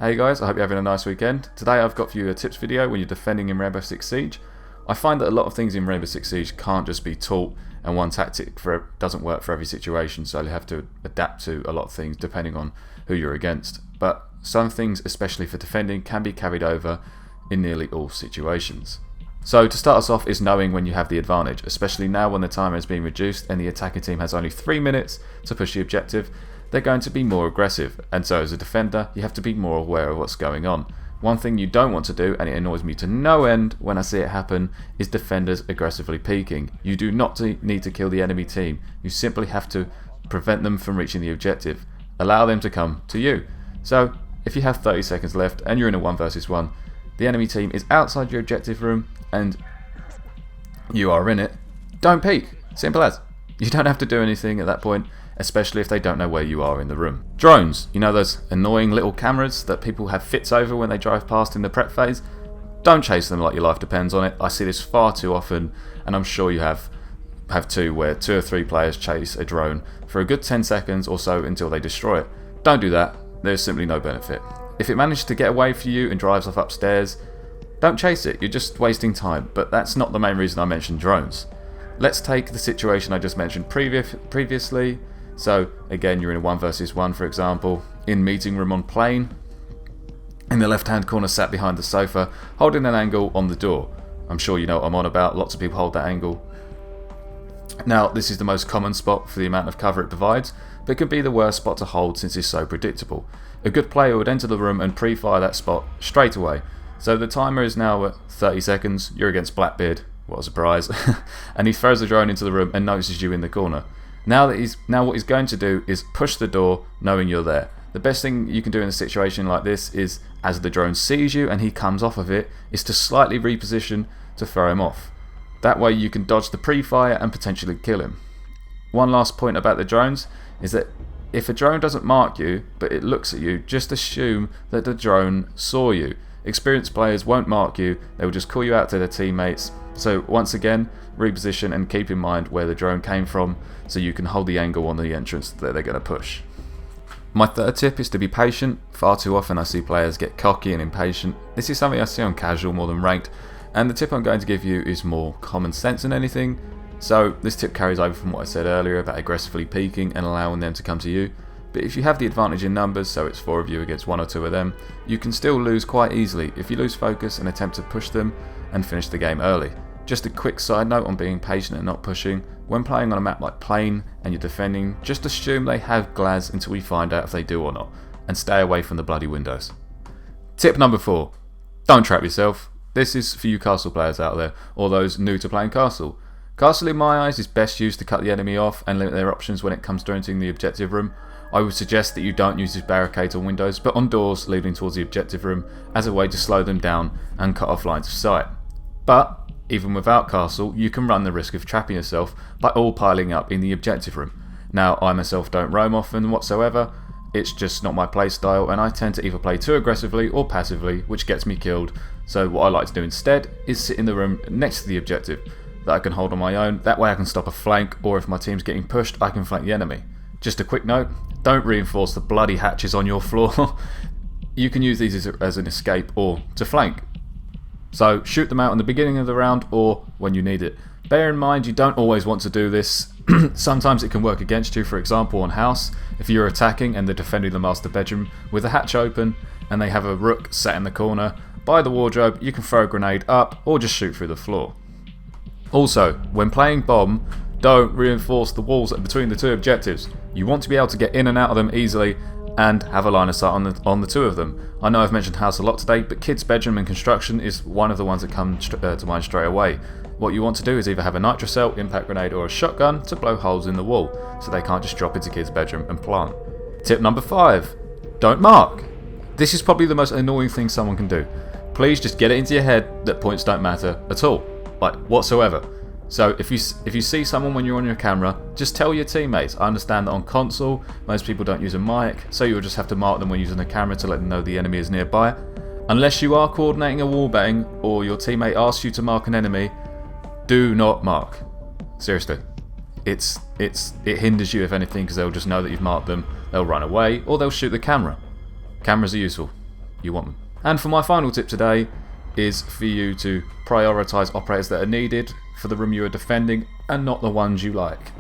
Hey guys, I hope you're having a nice weekend. Today I've got for you a tips video when you're defending in Rainbow Six Siege. I find that a lot of things in Rainbow Six Siege can't just be taught, and one tactic doesn't work for every situation, so you have to adapt to a lot of things depending on who you're against. But some things, especially for defending, can be carried over in nearly all situations. So to start us off is knowing when you have the advantage, especially now when the timer has been reduced and the attacking team has only 3 minutes to push the objective. They're going to be more aggressive, and so as a defender you have to be more aware of what's going on. One thing you don't want to do, and it annoys me to no end when I see it happen, is defenders aggressively peeking. You do not need to kill the enemy team, you simply have to prevent them from reaching the objective. Allow them to come to you. So if you have 30 seconds left and you're in a 1 versus 1, the enemy team is outside your objective room and you are in it, don't peek. Simple as. You don't have to do anything at that point, especially if they don't know where you are in the room. Drones, you know those annoying little cameras that people have fits over when they drive past in the prep phase? Don't chase them like your life depends on it. I see this far too often, and I'm sure you have too, where 2 or 3 players chase a drone for a good 10 seconds or so until they destroy it. Don't do that, there's simply no benefit. If it manages to get away from you and drives off upstairs, don't chase it, you're just wasting time, but that's not the main reason I mentioned drones. Let's take the situation I just mentioned previously. So again, you're in a 1 versus 1, for example, in meeting room on plane, in the left hand corner sat behind the sofa, holding an angle on the door. I'm sure you know what I'm on about, lots of people hold that angle. Now this is the most common spot for the amount of cover it provides, but can be the worst spot to hold since it's so predictable. A good player would enter the room and pre-fire that spot straight away. So the timer is now at 30 seconds, you're against Blackbeard, what a surprise, and he throws the drone into the room and notices you in the corner. Now what he's going to do is push the door knowing you're there. The best thing you can do in a situation like this is, as the drone sees you and he comes off of it, is to slightly reposition to throw him off. That way you can dodge the pre-fire and potentially kill him. One last point about the drones is that if a drone doesn't mark you but it looks at you, just assume that the drone saw you. Experienced players won't mark you, they will just call you out to their teammates. So once again, reposition and keep in mind where the drone came from so you can hold the angle on the entrance that they're going to push. My third tip is to be patient. Far too often I see players get cocky and impatient. This is something I see on casual more than ranked, and the tip I'm going to give you is more common sense than anything. So this tip carries over from what I said earlier about aggressively peeking and allowing them to come to you. But if you have the advantage in numbers, so it's 4 of you against 1 or 2 of them, you can still lose quite easily if you lose focus and attempt to push them and finish the game early. Just a quick side note on being patient and not pushing. When playing on a map like Plane and you're defending, just assume they have Glaz until we find out if they do or not, and stay away from the bloody windows. Tip number 4. Don't trap yourself. This is for you Castle players out there, or those new to playing Castle. Castle in my eyes is best used to cut the enemy off and limit their options when it comes to entering the objective room. I would suggest that you don't use these barricades on windows, but on doors leading towards the objective room as a way to slow them down and cut off lines of sight. But even without Castle, you can run the risk of trapping yourself by all piling up in the objective room. Now, I myself don't roam often whatsoever, it's just not my playstyle, and I tend to either play too aggressively or passively, which gets me killed. So what I like to do instead is sit in the room next to the objective that I can hold on my own. That way I can stop a flank, or if my team's getting pushed, I can flank the enemy. Just a quick note, don't reinforce the bloody hatches on your floor. You can use these as an escape or to flank. So shoot them out in the beginning of the round or when you need it. Bear in mind you don't always want to do this. Sometimes it can work against you, for example on house. If you're attacking and they're defending the master bedroom with the hatch open and they have a rook sat in the corner by the wardrobe, you can throw a grenade up or just shoot through the floor. Also, when playing bomb, don't reinforce the walls between the 2 objectives. You want to be able to get in and out of them easily and have a line of sight on the 2 of them. I know I've mentioned house a lot today, but kids' bedroom and construction is one of the ones that come to mind straight away. What you want to do is either have a nitrocell, impact grenade or a shotgun to blow holes in the wall so they can't just drop into kids' bedroom and plant. Tip number 5. Don't mark. This is probably the most annoying thing someone can do. Please just get it into your head that points don't matter at all, like whatsoever. So if you see someone when you're on your camera, just tell your teammates. I understand that on console most people don't use a mic, so you'll just have to mark them when using the camera to let them know the enemy is nearby. Unless you are coordinating a wallbang or your teammate asks you to mark an enemy, do not mark. Seriously, it hinders you if anything, because they'll just know that you've marked them, they'll run away or they'll shoot the camera. Cameras are useful. you want them. And for my final tip today is for you to prioritise operators that are needed for the room you are defending and not the ones you like.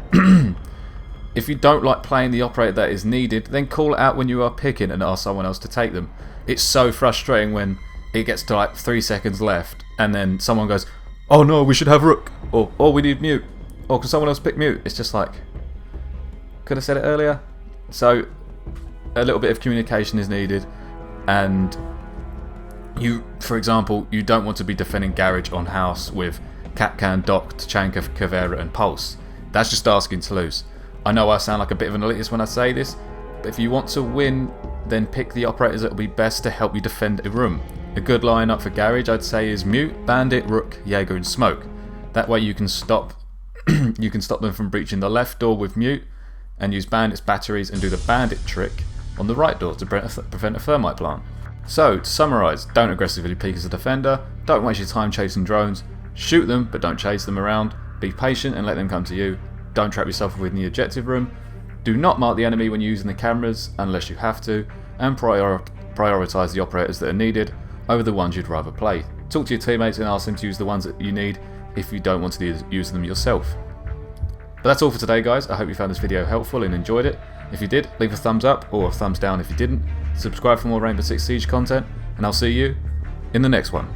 If you don't like playing the operator that is needed, then call it out when you are picking and ask someone else to take them. It's so frustrating when it gets to like 3 seconds left and then someone goes, oh no, we should have rook, or oh, we need mute, or can someone else pick mute? It's just like, could have said it earlier. So a little bit of communication is needed, and you, for example, you don't want to be defending Garage on house with Kapkan, Doc, Tachanka, Caveira and Pulse. That's just asking to lose. I know I sound like a bit of an elitist when I say this, but if you want to win, then pick the operators that will be best to help you defend a room. A good lineup for Garage, I'd say, is Mute, Bandit, Rook, Jaeger and Smoke. That way you can stop them from breaching the left door with Mute, and use Bandit's batteries and do the Bandit trick on the right door to prevent a thermite plant. So, to summarise, don't aggressively peek as a defender, don't waste your time chasing drones, shoot them but don't chase them around, be patient and let them come to you, don't trap yourself within the objective room, do not mark the enemy when using the cameras unless you have to, and prioritise the operators that are needed over the ones you'd rather play. Talk to your teammates and ask them to use the ones that you need if you don't want to use them yourself. But that's all for today, guys. I hope you found this video helpful and enjoyed it. If you did, leave a thumbs up or a thumbs down if you didn't. Subscribe for more Rainbow Six Siege content, and I'll see you in the next one.